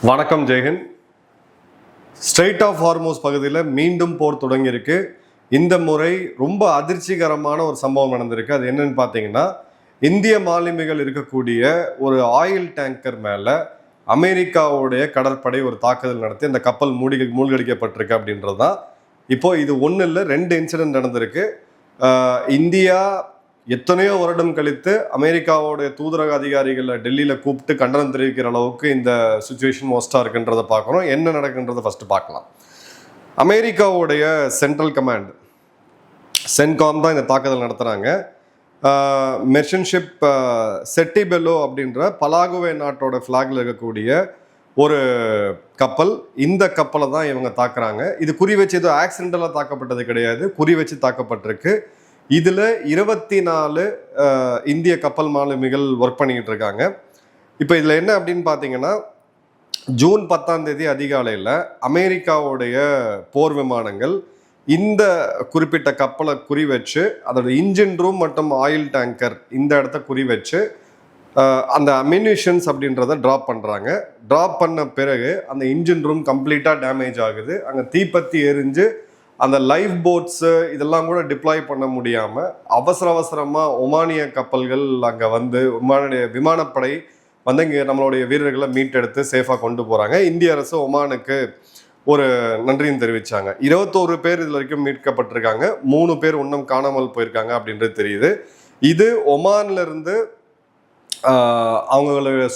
வணக்கம் Jai Hind. Straight of Hormuz பகுதியில் மீண்டும் போர் தொடங்கியிருக்கு. இந்த முறை ரொம்ப அதிர்ச்சிகரமான ஒரு சம்பவம் நடந்திருக்கு. அது என்னன்னு பார்த்தீங்கன்னா, இந்திய மாலுமிகள் இருக்கக்கூடிய ஒரு ஆயில் டேங்கர் மேலே அமெரிக்காவுடைய கடற்படை ஒரு தாக்குதல் நடத்தி அந்த கப்பல் மூழ்கடிக்கப்பட்டிருக்கு அப்படின்றது தான். இப்போ இது ஒன்றும் இல்லை, 2 இன்சிடென்ட் நடந்திருக்கு. இந்தியா எத்தனையோ வருடம் கழித்து அமெரிக்காவோடைய தூதரக அதிகாரிகளை டெல்லியில் கூப்பிட்டு கண்டனம் தெரிவிக்கிற அளவுக்கு இந்த சுச்சுவேஷன் மோஸ்ட்டாக இருக்குன்றதை பார்க்குறோம். என்ன நடக்குன்றதை ஃபஸ்ட்டு பார்க்கலாம். அமெரிக்காவுடைய சென்ட்ரல் கமாண்ட் சென்காம் தான் இந்த தாக்குதல் நடத்துகிறாங்க. மெர்ஷன்ஷிப் செட்டிபெல்லோ அப்படின்ற பலாகுவே நாட்டோட ஃப்ளாகில் இருக்கக்கூடிய ஒரு கப்பல். இந்த கப்பலை தான் இவங்க தாக்குறாங்க. இது குறி வச்சு ஏதோ ஆக்சிடென்டலாக தாக்கப்பட்டது கிடையாது, குறி வச்சு தாக்கப்பட்டிருக்கு. இதில் 24 இந்திய கப்பல் மாலுமிகள் ஒர்க் பண்ணிக்கிட்டு இருக்காங்க. இப்போ இதில் என்ன அப்படின்னு பார்த்தீங்கன்னா, ஜூன் 10 அதிகாலையில் அமெரிக்காவுடைய போர் விமானங்கள் இந்த குறிப்பிட்ட கப்பலை குறி வச்சு அதோட இன்ஜின் ரூம் மற்றும் ஆயில் டேங்கர் இந்த இடத்த குறி வச்சு அந்த அம்யூனிஷன்ஸ் அப்படின்றத ட்ராப் பண்ணுறாங்க. ட்ராப் பண்ண பிறகு அந்த இன்ஜின் ரூம் கம்ப்ளீட்டாக டேமேஜ் ஆகுது. அங்கே தீப்பத்தி எரிஞ்சு அந்த லைஃப் போட்ஸு இதெல்லாம் கூட டிப்ளாய் பண்ண முடியாமல் அவசரமாக ஒமானிய கப்பல்கள் அங்கே வந்து விமானப்படை வந்து இங்கே நம்மளுடைய வீரர்களை மீட்டெடுத்து சேஃபாக கொண்டு போகிறாங்க. இந்திய அரசு ஒமானுக்கு ஒரு நன்றியும் தெரிவித்தாங்க. 21 பேர் இதில் வரைக்கும் மீட்கப்பட்டிருக்காங்க. 3 பேர் இன்னும் காணாமல் போயிருக்காங்க அப்படின்றது தெரியுது. இது ஒமான்லேருந்து அவங்களுடைய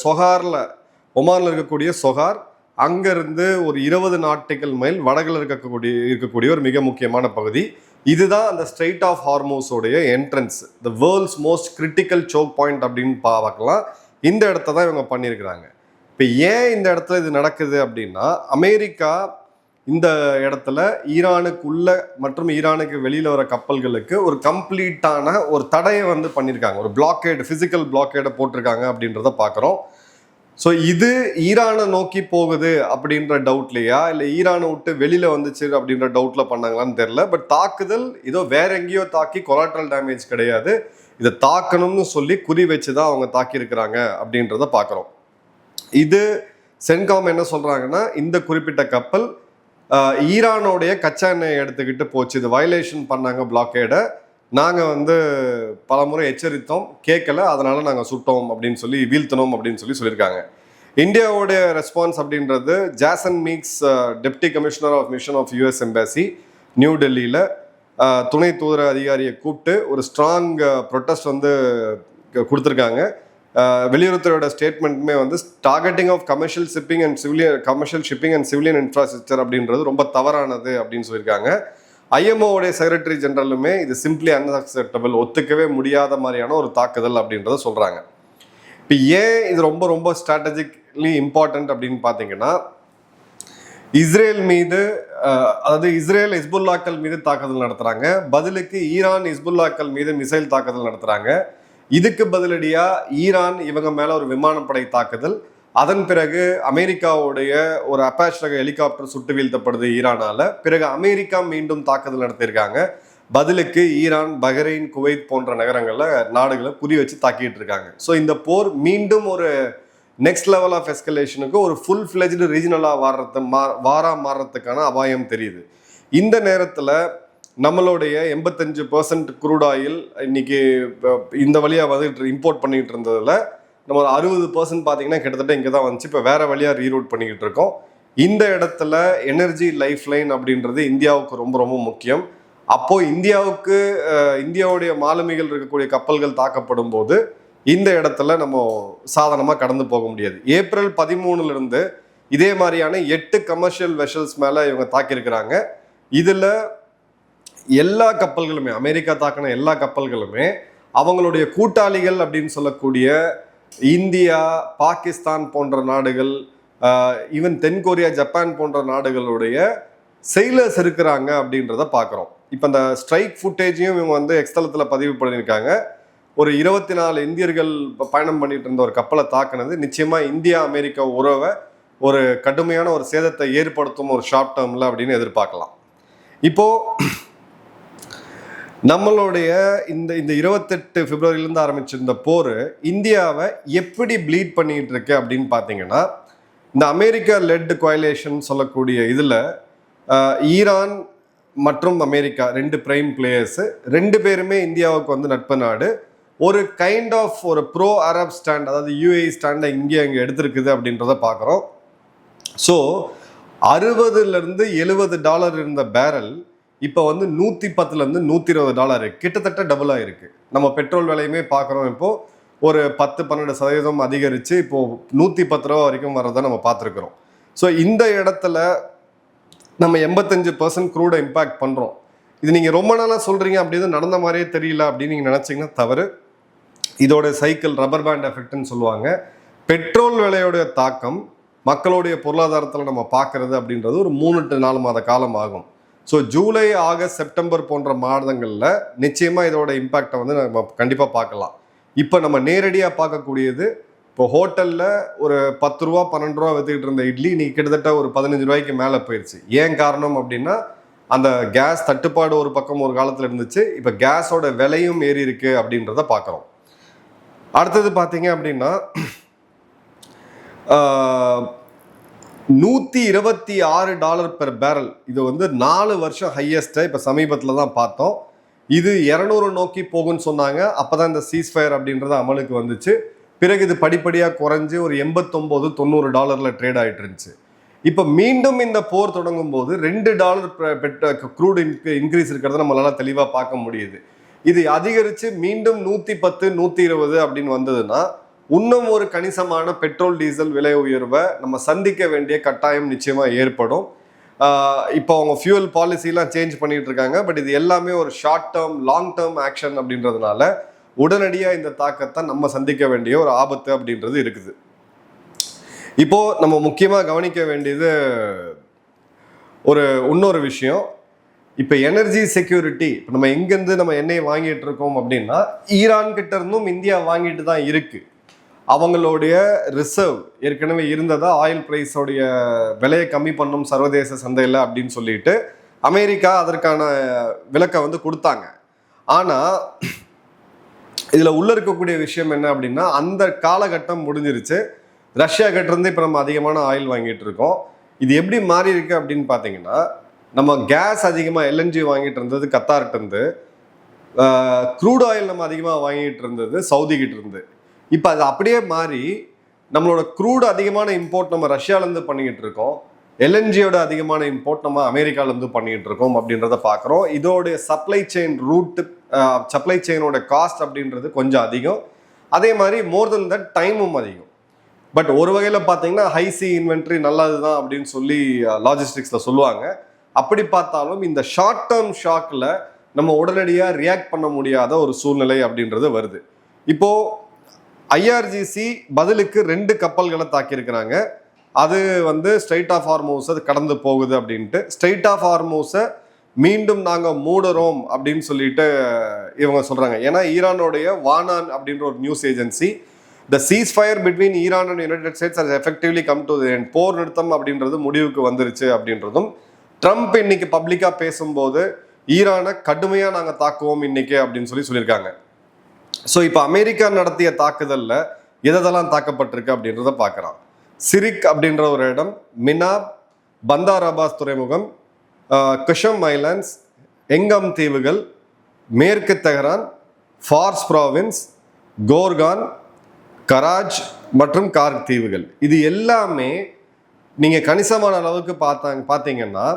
ஒமானில் இருக்கக்கூடிய சொகார் அங்கேருந்து ஒரு 20 நாட்டிக்கல் மைல் வடகில் இருக்கக்கூடிய ஒரு மிக முக்கியமான பகுதி. இதுதான் அந்த ஸ்ட்ரெயிட் ஆஃப் ஹார்மோஸோடைய entrance, the world's most critical choke point அப்படின்னு பார்க்கலாம். இந்த இடத்த தான் இவங்க பண்ணியிருக்கிறாங்க. இப்போ ஏன் இந்த இடத்துல இது நடக்குது அப்படின்னா, அமெரிக்கா இந்த இடத்துல ஈரானுக்குள்ள மற்றும் ஈரானுக்கு வெளியில் வர கப்பல்களுக்கு ஒரு கம்ப்ளீட்டான ஒரு தடையை வந்து பண்ணியிருக்காங்க. ஒரு பிளாக்கேடு, ஃபிசிக்கல் பிளாக்கேடை போட்டிருக்காங்க அப்படின்றத பார்க்குறோம். ஸோ இது ஈரானை நோக்கி போகுது அப்படின்ற டவுட்லையா இல்லை ஈரானை விட்டு வெளியில் வந்துச்சு அப்படின்ற டவுட்டில் பண்ணாங்களான்னு தெரில. பட் தாக்குதல் இதோ வேற எங்கேயோ தாக்கி கொலாட்ரல் டேமேஜ் கிடையாது, இதை தாக்கணும்னு சொல்லி குறி வச்சு தான் அவங்க தாக்கியிருக்கிறாங்க அப்படின்றத பார்க்குறோம். இது சென்காம் என்ன சொல்கிறாங்கன்னா, இந்த குறிப்பிட்ட கப்பல் ஈரானோடைய கச்சா எண்ணெயை எடுத்துக்கிட்டு போச்சு, இது வயலேஷன் பண்ணாங்க பிளாக்கேடை, நாங்கள் வந்து பல முறை எச்சரித்தோம், கேட்கல, அதனால நாங்கள் சுட்டோம் அப்படின்னு சொல்லி வீழ்த்தணும் அப்படின்னு சொல்லியிருக்காங்க. இந்தியாவோடைய ரெஸ்பான்ஸ் அப்படின்றது, Jason Meeks deputy commissioner of mission of US embassy new டெல்லியில் துணை தூதர அதிகாரியை கூப்பிட்டு ஒரு ஸ்ட்ராங் ப்ரொட்டஸ்ட் வந்து கொடுத்துருக்காங்க. வெளியுறவுத்துறையோட ஸ்டேட்மெண்ட்டுமே வந்து targeting of commercial shipping and civilian infrastructure அப்படின்றது ரொம்ப தவறானது அப்படின்னு சொல்லியிருக்காங்க. ஐஎம்ஓடைய செக்ரட்டரி ஜெனரலுமே இது சிம்பிளி அன்அக்செப்டபிள், ஒத்துக்கவே முடியாத மாதிரியான ஒரு தாக்குதல் அப்படின்றத சொல்கிறாங்க. இப்போ ஏன் இது ரொம்ப ரொம்ப ஸ்ட்ராட்டஜிக்லி இம்பார்ட்டன்ட் அப்படின்னு பார்த்தீங்கன்னா, இஸ்ரேல் மீது இஸ்ரேல் ஹிஸ்புல்லாக்கள் மீது தாக்குதல் நடத்துகிறாங்க, பதிலுக்கு ஈரான் ஹிஸ்புல்லாக்கள் மீது மிசைல் தாக்குதல் நடத்துகிறாங்க. இதுக்கு பதிலடியாக ஈரான் இவங்க மேலே ஒரு விமானப்படை தாக்குதல், அதன் பிறகு அமெரிக்காவுடைய ஒரு அப்பாச் ரக ஹெலிகாப்டர் சுட்டு வீழ்த்தப்படுது ஈரானால. பிறகு அமெரிக்கா மீண்டும் தாக்குதல் நடத்தியிருக்காங்க. பதிலுக்கு ஈரான், பஹ்ரைன், குவைத் போன்ற நாடுகளை குறி வச்சு தாக்கிட்டு இருக்காங்க. ஸோ இந்த போர் மீண்டும் ஒரு நெக்ஸ்ட் லெவல் ஆஃப் எஸ்கலேஷனுக்கு, ஒரு ஃபுல் ஃபிளெஜ்டு ரீஜனலாக மாறுறதுக்கான அபாயம் தெரியுது. இந்த நேரத்தில் நம்மளுடைய 85% குரூட் ஆயில் இன்னைக்கு இந்த வழியாக வந்து இம்போர்ட் பண்ணிட்டு இருந்ததில் நம்ம 60% பார்த்தீங்கன்னா கிட்டத்தட்ட இங்கே தான் வந்துச்சு. இப்போ வேற வழியாக ரீரூட் பண்ணிக்கிட்டு இருக்கோம். இந்த இடத்துல எனர்ஜி லைஃப் லைன் அப்படின்றது இந்தியாவுக்கு ரொம்ப ரொம்ப முக்கியம். அப்போது இந்தியாவுடைய மாலுமிகள் இருக்கக்கூடிய கப்பல்கள் தாக்கப்படும் போது இந்த இடத்துல நம்ம சாதாரணமாக கடந்து போக முடியாது. ஏப்ரல் 13 இதே மாதிரியான 8 கமர்ஷியல் வெஷல்ஸ் மேலே இவங்க தாக்கியிருக்கிறாங்க. இதில் எல்லா கப்பல்களுமே, அமெரிக்கா தாக்கின எல்லா கப்பல்களுமே அவங்களுடைய கூட்டாளிகள் அப்படின்னு சொல்லக்கூடிய இந்தியா, பாகிஸ்தான் போன்ற நாடுகள், ஈவன் தென்கொரியா, ஜப்பான் போன்ற நாடுகளுடைய செயிலர்ஸ் இருக்கிறாங்க அப்படின்றத பார்க்குறோம். இப்போ இந்த ஸ்ட்ரைக் ஃபுட்டேஜையும் இவங்க வந்து எக்ஸ்தலத்தில் பதிவு பண்ணியிருக்காங்க. ஒரு 24 இந்தியர்கள் பயணம் பண்ணிட்டு இருந்த ஒரு கப்பலை தாக்குனது நிச்சயமாக இந்தியா அமெரிக்கா உறவை ஒரு கடுமையான ஒரு சேதத்தை ஏற்படுத்தும் ஒரு ஷார்ட் டேர்மில் அப்படின்னு எதிர்பார்க்கலாம். இப்போது நம்மளுடைய இந்த 28 பிப்ரவரியிலேருந்து ஆரம்பிச்சிருந்த போர் இந்தியாவை எப்படி ப்ளீட் பண்ணிட்டு இருக்கு அப்படின்னு பார்த்தீங்கன்னா, இந்த அமெரிக்கா லெட் கோயலேஷன் சொல்லக்கூடிய இதில் ஈரான் மற்றும் அமெரிக்கா 2 பிரைம் பிளேயர்ஸு, 2 பேருமே இந்தியாவுக்கு வந்து நட்பு நாடு. ஒரு கைண்ட் ஆஃப் ஒரு ப்ரோ அரப் ஸ்டாண்ட், அதாவது யூஏஇ ஸ்டாண்டை இங்கே எடுத்திருக்குது அப்படின்றத பார்க்குறோம். ஸோ $60-70 இருந்த பேரல் இப்போ வந்து $110-120 கிட்டத்தட்ட டபுள் ஆயிருக்கு. நம்ம பெட்ரோல் விலையுமே பார்க்குறோம், இப்போது ஒரு 10-12% அதிகரித்து இப்போது $110 வரைக்கும் வரதை நம்ம பார்த்துருக்குறோம். ஸோ இந்த இடத்துல நம்ம 85% க்ரூடை இம்பேக்ட் பண்ணுறோம். இது நீங்கள் ரொம்ப நாளாக சொல்கிறீங்க, அப்படி எதுவும் நடந்த மாதிரியே தெரியல அப்படின்னு நீங்கள் நினச்சிங்கன்னா தவறு. இதோட சைக்கிள் ரப்பர் பேண்ட் எஃபெக்ட்னு சொல்லுவாங்க. பெட்ரோல் விலையோடைய தாக்கம் மக்களுடைய பொருளாதாரத்தில் நம்ம பார்க்குறது அப்படின்றது ஒரு 3 to 4 மாத காலம் ஆகும். ஸோ ஜூலை, ஆகஸ்ட், செப்டம்பர் போன்ற மாதங்களில் நிச்சயமாக இதோட இம்பேக்டை வந்து நம்ம கண்டிப்பாக பார்க்கலாம். இப்போ நம்ம நேரடியாக பார்க்கக்கூடியது, இப்போ ஹோட்டலில் ஒரு $10 $12 விற்றுக்கிட்டு இருந்த இட்லி இன்னைக்கு கிட்டத்தட்ட ஒரு $15 மேலே போயிடுச்சு. ஏன் காரணம் அப்படின்னா, அந்த கேஸ் தட்டுப்பாடு ஒரு பக்கம் ஒரு காலத்தில் இருந்துச்சு, இப்போ கேஸோட விலையும் ஏறி இருக்கு அப்படின்றத பார்க்குறோம். அடுத்தது பார்த்தீங்க அப்படின்னா $126 பெர் பேரல், இது வந்து 4 வருஷம் ஹையஸ்ட்டை இப்போ சமீபத்தில் தான் பார்த்தோம். இது 200 நோக்கி போகும்னு சொன்னாங்க. அப்போ தான் இந்த சீஸ்ஃபயர் அப்படின்றது அமலுக்கு வந்துச்சு. பிறகு இது படிப்படியாக குறைஞ்சி ஒரு $89-90 ட்ரேட் ஆகிட்டு இருந்துச்சு. இப்போ மீண்டும் இந்த போர் தொடங்கும் போது $2 க்ரூட் இன்க்ரீஸ் இருக்கிறத நம்மளால தெளிவாக பார்க்க முடியுது. இது அதிகரித்து மீண்டும் 110-120 அப்படின்னு வந்ததுன்னா இன்னும் ஒரு கணிசமான பெட்ரோல் டீசல் விலை உயர்வை நம்ம சந்திக்க வேண்டிய கட்டாயம் நிச்சயமாக ஏற்படும். இப்போ அவங்க ஃபியூவல் பாலிசிலாம் சேஞ்ச் பண்ணிட்டு இருக்காங்க. பட் இது எல்லாமே ஒரு short term, long term action அப்படின்றதுனால உடனடியாக இந்த தாக்கத்தை நம்ம சந்திக்க வேண்டிய ஒரு ஆபத்து அப்படின்றது இருக்குது. இப்போ நம்ம முக்கியமாக கவனிக்க வேண்டியது இன்னொரு விஷயம். இப்போ எனர்ஜி செக்யூரிட்டி, இப்போ நம்ம எங்கேருந்து நம்ம எண்ணெய் வாங்கிட்டு இருக்கோம் அப்படின்னா, ஈரான் கிட்ட இருந்தும் இந்தியா வாங்கிட்டு தான் இருக்கு. அவங்களுடைய ரிசர்வ் ஏற்கனவே இருந்ததா, ஆயில் பிரைஸோடைய விலையை கம்மி பண்ணும் சர்வதேச சந்தையில் அப்படின்னு சொல்லிட்டு அமெரிக்கா அதற்கான விலக்கை வந்து கொடுத்தாங்க. ஆனால் இதில் உள்ள இருக்கக்கூடிய விஷயம் என்ன அப்படின்னா, அந்த காலகட்டம் முடிஞ்சிருச்சு. ரஷ்யா கிட்ட இருந்து இப்போ நம்ம அதிகமான ஆயில் வாங்கிட்டு இருக்கோம். இது எப்படி மாறி இருக்கு அப்படின்னு பார்த்தீங்கன்னா, நம்ம கேஸ் அதிகமாக எல்என்ஜி வாங்கிட்டு இருந்தது கத்தார்கிட்ட இருந்து, க்ரூட் ஆயில் நம்ம அதிகமாக வாங்கிட்டு இருந்தது சவுதி கிட்ட இருந்து. இப்போ அது அப்படியே மாறி நம்மளோட க்ரூட் அதிகமான இம்போர்ட் நம்ம ரஷ்யாவிலேருந்து பண்ணிக்கிட்டு இருக்கோம், எல்என்ஜியோட அதிகமான இம்போர்ட் நம்ம அமெரிக்காவிலேருந்து பண்ணிக்கிட்டு இருக்கோம் அப்படின்றத பார்க்குறோம். இதோடைய சப்ளை செயின் ரூட்டு, சப்ளை செயினோட காஸ்ட் அப்படின்றது கொஞ்சம் அதிகம். அதே மாதிரி மோர் தென் தட் டைமும் அதிகம். பட் ஒரு வகையில் பார்த்தீங்கன்னா ஹைசி இன்வென்ட்ரி நல்லது தான் அப்படின்னு சொல்லி லாஜிஸ்டிக்ஸில் சொல்லுவாங்க. அப்படி பார்த்தாலும் இந்த ஷார்ட் டேர்ம் ஷாக்கில் நம்ம உடனடியாக ரியாக்ட் பண்ண முடியாத ஒரு சூழ்நிலை அப்படின்றது வருது. இப்போது ஐஆர்ஜிசி பதிலுக்கு 2 கப்பல்களை தாக்கியிருக்கிறாங்க. அது வந்து ஸ்ட்ரைட் ஆஃப் ஹார்மூஸை கடந்து போகுது அப்படின்ட்டு. ஸ்ட்ரைட் ஆஃப் ஹார்மூஸை மீண்டும் நாங்கள் மூடுறோம் அப்படின்னு சொல்லிட்டு இவங்க சொல்கிறாங்க. ஏன்னா ஈரானுடைய வானான் அப்படின்ற ஒரு news agency, the ceasefire between Iran and United States has effectively come to the end, போர் நிறுத்தம் அப்படின்றது முடிவுக்கு வந்துருச்சு அப்படின்றதும், ட்ரம்ப் இன்னைக்கு பப்ளிக்காக பேசும்போது ஈரானை கடுமையாக நாங்கள் தாக்குவோம் இன்னைக்கு அப்படின்னு சொல்லியிருக்காங்க. ஸோ இப்போ அமெரிக்கா நடத்திய தாக்குதலில் எதெல்லாம் தாக்கப்பட்டிருக்கு அப்படின்றத பார்க்குறான். சிரிக் அப்படின்ற ஒரு இடம், மினாப், பந்தார் அபாஸ் துறைமுகம், கஷம் ஐலாண்ட்ஸ், எங்கம் தீவுகள், மேற்கு தெஹரான், ஃபார்ஸ் ப்ராவின்ஸ், கோர்கான், கராஜ் மற்றும் கார்க் தீவுகள். இது எல்லாமே நீங்கள் கணிசமான அளவுக்கு பார்த்தீங்கன்னா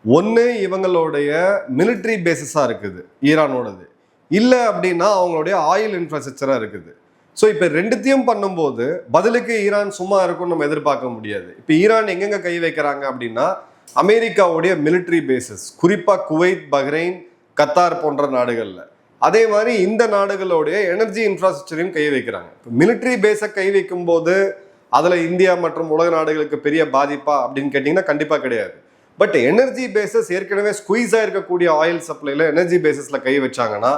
ஒன்று இவங்களுடைய மிலிட்ரி பேஸஸாக இருக்குது ஈரானோடது, இல்லை அப்படின்னா அவங்களுடைய ஆயில் இன்ஃப்ராஸ்ட்ரக்சராக இருக்குது. ஸோ இப்போ ரெண்டுத்தையும் பண்ணும்போது பதிலுக்கு ஈரான் சும்மா இருக்கும்னு நம்ம எதிர்பார்க்க முடியாது. இப்போ ஈரான் எங்கெங்க கை வைக்கிறாங்க அப்படின்னா அமெரிக்காவுடைய மிலிட்ரி பேசஸ், குறிப்பாக குவைத், பஹ்ரைன், கத்தார் போன்ற நாடுகளில். அதே மாதிரி இந்த நாடுகளுடைய எனர்ஜி இன்ஃப்ராஸ்ட்ரக்சரையும் கை வைக்கிறாங்க. இப்போ மிலிட்ரி பேஸை கை வைக்கும் போது அதில் இந்தியா மற்றும் உலக நாடுகளுக்கு பெரிய பாதிப்பா அப்படின்னு கேட்டிங்கன்னா கண்டிப்பாக கிடையாது. பட் எனர்ஜி பேசஸ் ஏற்கனவே ஸ்குவீஸாக இருக்கக்கூடிய ஆயில் சப்ளைல எனர்ஜி பேசஸில் கை வச்சாங்கன்னா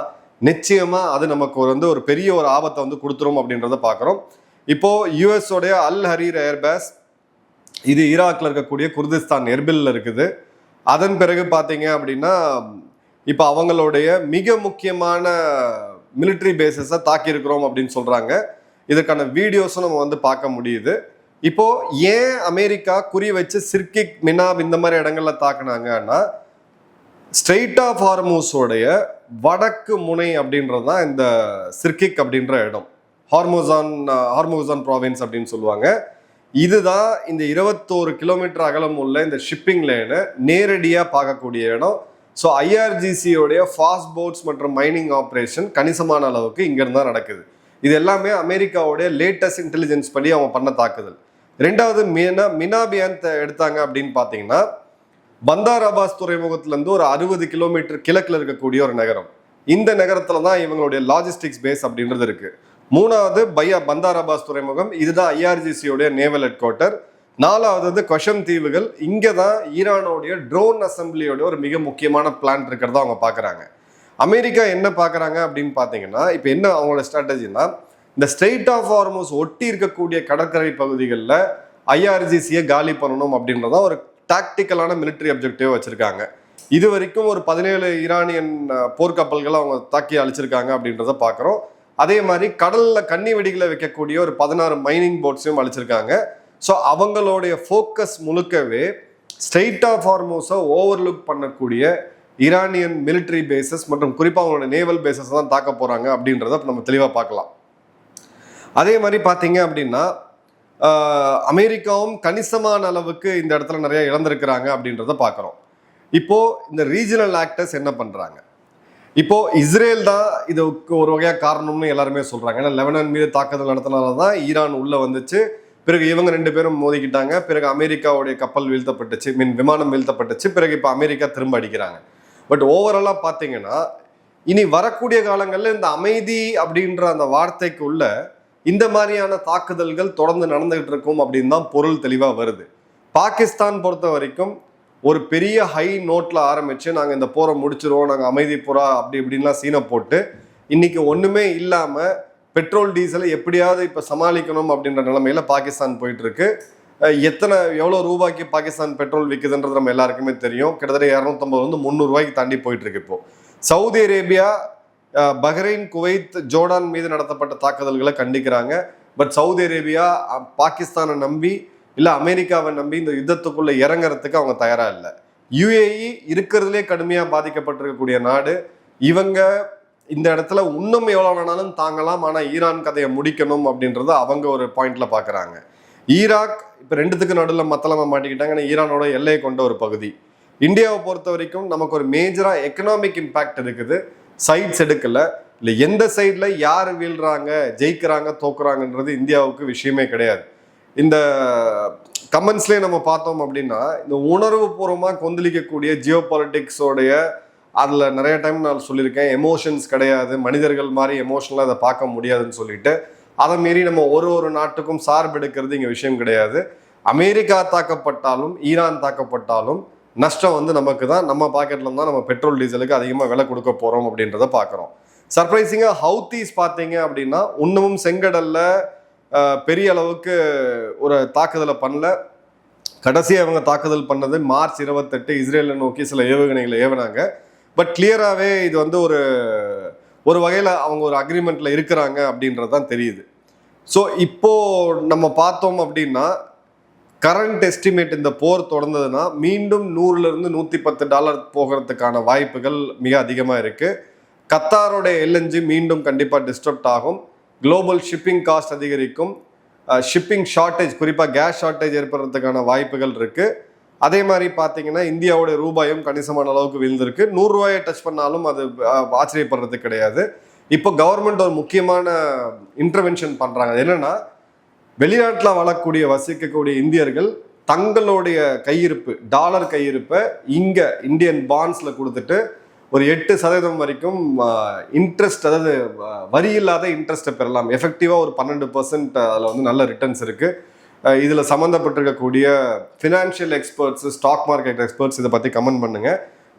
நிச்சயமாக அது நமக்கு ஒரு பெரிய ஒரு ஆபத்தை வந்து கொடுத்துரும் அப்படின்றத பார்க்குறோம். இப்போது யூஎஸோடைய அல் ஹரீர் ஏர்பேஸ், இது ஈராக்கில் இருக்கக்கூடிய குர்திஸ்தான் எர்பிலில் இருக்குது. அதன் பிறகு பார்த்தீங்க அப்படின்னா இப்போ அவங்களுடைய மிக முக்கியமான மிலிட்ரி பேசஸை தாக்கியிருக்கிறோம் அப்படின்னு சொல்கிறாங்க. இதற்கான வீடியோஸும் நம்ம வந்து பார்க்க முடியுது. இப்போ ஏன் அமெரிக்கா குறி வச்சு சிர்கிக், மினாப் இந்த மாதிரி இடங்கள்ல தாக்குனாங்கன்னா, ஸ்ட்ரெயிட் ஆஃப் ஹார்மூஸோடைய வடக்கு முனை அப்படின்றது தான் இந்த சிர்கிக் அப்படின்ற இடம். ஹார்மோசான் ப்ராவின்ஸ் அப்படின்னு சொல்லுவாங்க. இதுதான் இந்த 21 கிலோமீட்டர் அகலம் உள்ள இந்த ஷிப்பிங் லைனை நேரடியாக பார்க்கக்கூடிய இடம். ஸோ ஐஆர்ஜிசியோடைய ஃபாஸ்ட் போட்ஸ் மற்றும் மைனிங் ஆப்ரேஷன் கணிசமான அளவுக்கு இங்கிருந்து தான் நடக்குது. இது எல்லாமே அமெரிக்காவுடைய லேட்டஸ்ட் இன்டெலிஜென்ஸ் படி அவங்க பண்ண தாக்குதல். ரெண்டாவது மினாபியான் எடுத்தாங்க அப்படின்னு பார்த்தீங்கன்னா, பந்தார் அபாஸ் துறைமுகத்திலேருந்து ஒரு 60 கிலோமீட்டர் கிழக்கில் இருக்கக்கூடிய ஒரு நகரம். இந்த நகரத்துல தான் இவங்களுடைய லாஜிஸ்டிக்ஸ் பேஸ் அப்படின்றது இருக்கு. மூணாவது பந்தார் அபாஸ் துறைமுகம், இதுதான் ஐஆர்ஜிசியோடைய நேவல் ஹெட் குவார்ட்டர். நாலாவது கொஷம் தீவுகள், இங்கே தான் ஈரானோடைய ட்ரோன் அசம்பிளியோட ஒரு மிக முக்கியமான பிளான் இருக்கிறதா அவங்க பார்க்குறாங்க. அமெரிக்கா என்ன பார்க்குறாங்க அப்படின்னு பார்த்தீங்கன்னா, இப்போ என்ன அவங்களோட ஸ்ட்ராட்டஜினா, இந்த ஸ்ட்ரெயிட் ஆஃப் ஹார்மூஸ் ஒட்டி இருக்கக்கூடிய கடற்கரை பகுதிகளில் ஐஆர்ஜிசியை காலி பண்ணணும் அப்படின்றதான் ஒரு டாக்டிக்கலான மிலிட்டரி அப்ஜெக்டிவ் வச்சிருக்காங்க. இது வரைக்கும் ஒரு 17 ஈரானியன் போர்க்கப்பல்களை அவங்க தாக்கி அழிச்சிருக்காங்க அப்படின்றத பார்க்குறோம். அதே மாதிரி கடலில் கன்னி வெடிகளை வைக்கக்கூடிய ஒரு 16 மைனிங் போட்ஸையும் அழிச்சிருக்காங்க. ஸோ அவங்களுடைய ஃபோக்கஸ் முழுக்கவே ஸ்ட்ரெயிட் ஆஃப் ஹார்மூஸை ஓவர்லுக் பண்ணக்கூடிய ஈரானியன் மிலிட்டரி பேசஸ் மற்றும் குறிப்பாக அவங்களோட நேவல் பேசஸ் தான் தாக்க போகிறாங்க அப்படின்றத நம்ம தெளிவாக பார்க்கலாம். அதே மாதிரி பார்த்தீங்க அப்படின்னா, அமெரிக்காவும் கணிசமான அளவுக்கு இந்த இடத்துல நிறைய இழந்திருக்கிறாங்க அப்படின்றத பார்க்குறோம். இப்போ இந்த ரீஜனல் ஆக்டர்ஸ் என்ன பண்ணுறாங்க? இப்போ இஸ்ரேல் தான் இதுக்கு ஒரு வகையாக காரணம்னு எல்லாருமே சொல்கிறாங்க. ஏன்னா லெபனான் மீது தாக்குதல் நடத்தினால தான் ஈரான் உள்ளே வந்துச்சு. பிறகு இவங்க 2 பேரும் மோதிக்கிட்டாங்க. பிறகு அமெரிக்காவுடைய கப்பல் வீழ்த்தப்பட்டுச்சு, விமானம் வீழ்த்தப்பட்டுச்சு. பிறகு இப்போ அமெரிக்கா திரும்ப அடிக்கிறாங்க. பட் ஓவராலாக பார்த்தீங்கன்னா, இனி வரக்கூடிய காலங்களில் இந்த அமைதி அப்படின்ற அந்த வார்த்தைக்குள்ள இந்த மாதிரியான தாக்குதல்கள் தொடர்ந்து நடந்துகிட்டு இருக்கும் அப்படின்னு தான் பொருள் தெளிவாக வருது. பாகிஸ்தான் பொறுத்த வரைக்கும் ஒரு பெரிய ஹை நோட்டில் ஆரம்பித்து நாங்கள் இந்த போரை முடிச்சிருவோம், நாங்கள் அமைதி புறா அப்படி இப்படின்லாம் சீனை போட்டு இன்னைக்கு ஒன்றுமே இல்லாமல் பெட்ரோல் டீசலை எப்படியாவது இப்போ சமாளிக்கணும் அப்படின்ற நிலைமையில பாகிஸ்தான் போயிட்டு இருக்கு. எவ்வளோ ரூபாய்க்கு பாகிஸ்தான் பெட்ரோல் விற்குதுன்றது நம்ம எல்லாருக்குமே தெரியும். கிட்டத்தட்ட 250 300 ரூபாய்க்கு தாண்டி போயிட்டு இருக்கு. இப்போ Saudi Arabia, Bahrain, Kuwait, Jordan மீது நடத்தப்பட்ட தாக்குதல்களை கண்டிக்கிறாங்க. பட் சவுதி அரேபியா பாகிஸ்தானை நம்பி இல்லை அமெரிக்காவை நம்பி இந்த யுத்தத்துக்குள்ள இறங்குறதுக்கு அவங்க தயாரா இல்லை. யுஏஇ இருக்கிறதுலே கடுமையாக பாதிக்கப்பட்டிருக்கக்கூடிய நாடு. இவங்க இந்த இடத்துல இன்னும் எவ்வளோ வேணாலும் தாங்கலாம், ஆனால் ஈரான் கதையை முடிக்கணும் அப்படின்றத அவங்க ஒரு பாயிண்ட்ல பார்க்குறாங்க. ஈராக் இப்போ 2த்துக்கு நடுவில் மத்தளமாக மாட்டிக்கிட்டாங்க. ஏன்னா ஈரானோட எல்லையை கொண்ட ஒரு பகுதி. இந்தியாவை பொறுத்த வரைக்கும் நமக்கு ஒரு மேஜராக எக்கனாமிக் இம்பேக்ட் இருக்குது. சைட்ஸ் எடுக்கல, இல்லை எந்த சைடில் யார் வீழ்றாங்க, ஜெயிக்கிறாங்க, தோக்குறாங்கன்றது இந்தியாவுக்கு விஷயமே கிடையாது. இந்த கமெண்ட்ஸ்லேயே நம்ம பார்த்தோம் அப்படின்னா, இந்த உணர்வு பூர்வமாக கொந்தளிக்கக்கூடிய ஜியோ பாலிட்டிக்ஸோடைய அதில் நிறைய டைம் நான் சொல்லியிருக்கேன், எமோஷன்ஸ் கிடையாது, மனிதர்கள் மாதிரி எமோஷனலாக அதை பார்க்க முடியாதுன்னு சொல்லிட்டு, அதை மீறி நம்ம ஒரு நாட்டுக்கும் சார்பு எடுக்கிறது இங்கே விஷயம் கிடையாது. அமெரிக்கா தாக்கப்பட்டாலும் ஈரான் தாக்கப்பட்டாலும் நஷ்டம் நமக்கு தான். நம்ம பாக்கெட்ல தான் நம்ம பெட்ரோல் டீசலுக்கு அதிகமாக விலை கொடுக்க போகிறோம் அப்படின்றத பார்க்குறோம். சர்ப்ரைசிங்காக ஹவுத்தீஸ் பார்த்தீங்க அப்படின்னா இன்னமும் செங்கடல்ல பெரிய அளவுக்கு ஒரு தாக்குதலை பண்ணல. கடைசியாக அவங்க தாக்குதல் பண்ணது மார்ச் 28 இஸ்ரேலை நோக்கி சில ஏவுகணைகளை ஏவினாங்க. பட் கிளியராகவே இது ஒரு வகையில் அவங்க ஒரு அக்ரிமெண்ட்ல இருக்கிறாங்க அப்படின்றது தான் தெரியுது. ஸோ இப்போ நம்ம பார்த்தோம் அப்படின்னா, கரண்ட் எஸ்டிமேட் இந்த போர் தொடர்ந்ததுன்னா மீண்டும் $100-110 போகிறதுக்கான வாய்ப்புகள் மிக அதிகமாக இருக்கு. கத்தாரோட எல்என்ஜி மீண்டும் கண்டிப்பாக டிஸ்டர்ப்ட் ஆகும். குளோபல் ஷிப்பிங் காஸ்ட் அதிகரிக்கும். ஷிப்பிங் ஷார்ட்டேஜ், குறிப்பாக கேஸ் ஷார்ட்டேஜ் ஏற்படுறதுக்கான வாய்ப்புகள் இருக்கு. அதே மாதிரி பார்த்தீங்கன்னா இந்தியாவோட ரூபாயும் கணிசமான அளவுக்கு விழுந்திருக்கு. 100 ரூபாயை டச் பண்ணாலும் அது ஆச்சரியப்படுறது கிடையாது. இப்போ கவர்மெண்ட் ஒரு முக்கியமான இன்டர்வென்ஷன் பண்றாங்க. என்னன்னா, வெளிநாட்டில் வளரக்கூடிய வசிக்கக்கூடிய இந்தியர்கள் தங்களுடைய கையிருப்பு, டாலர் கையிருப்பை இங்க இந்தியன் பாண்ட்ஸ்ல கொடுத்துட்டு ஒரு 8% வரைக்கும் இன்ட்ரெஸ்ட், அதாவது வரி இல்லாத இன்ட்ரெஸ்ட்டை பெறலாம். எஃபெக்டிவா ஒரு 12% அதில் நல்ல ரிட்டர்ன்ஸ் இருக்கு. இதில் சம்மந்தப்பட்டிருக்கக்கூடிய financial experts, stock market experts இதை பற்றி கமெண்ட் பண்ணுங்க.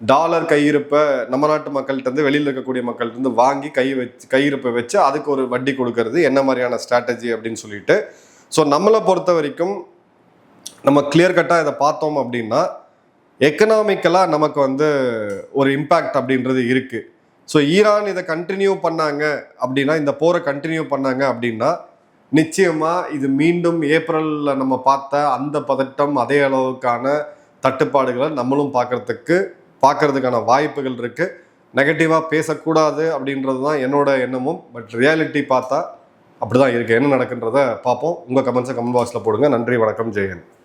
டாலர் கையிருப்பை நம்ம நாட்டு மக்கள்கிட்ட வெளியில் இருக்கக்கூடிய மக்கள்கிட்ட வாங்கி கையிருப்பை வச்சு அதுக்கு ஒரு வட்டி கொடுக்கறது என்ன மாதிரியான ஸ்ட்ராட்டஜி அப்படின்னு சொல்லிட்டு. ஸோ நம்மளை பொறுத்த வரைக்கும் நம்ம கிளியர் கட்டாக இதை பார்த்தோம் அப்படின்னா, எக்கனாமிக்கலாக நமக்கு ஒரு இம்பேக்ட் அப்படின்றது இருக்கு. ஸோ ஈரான் இதை கண்டினியூ பண்ணாங்க அப்படின்னா, இந்த போரை கண்டினியூ பண்ணாங்க அப்படின்னா நிச்சயமா இது மீண்டும் ஏப்ரல்ல நம்ம பார்த்த அந்த பதட்டம் அதே அளவுக்கான தட்டுப்பாடுகளை நம்மளும் பார்க்கறதுக்கான வாய்ப்புகள் இருக்கு. நெகட்டிவா பேசக்கூடாது அப்படின்றது தான் என்னோட எண்ணமும். பட் ரியாலிட்டி பார்த்தா அப்படிதான் இருக்கு. என்ன நடக்குன்றத பார்ப்போம். உங்க கமெண்ட்ஸை கமெண்ட் பாக்ஸ்ல போடுங்க. நன்றி, வணக்கம், ஜெயன்.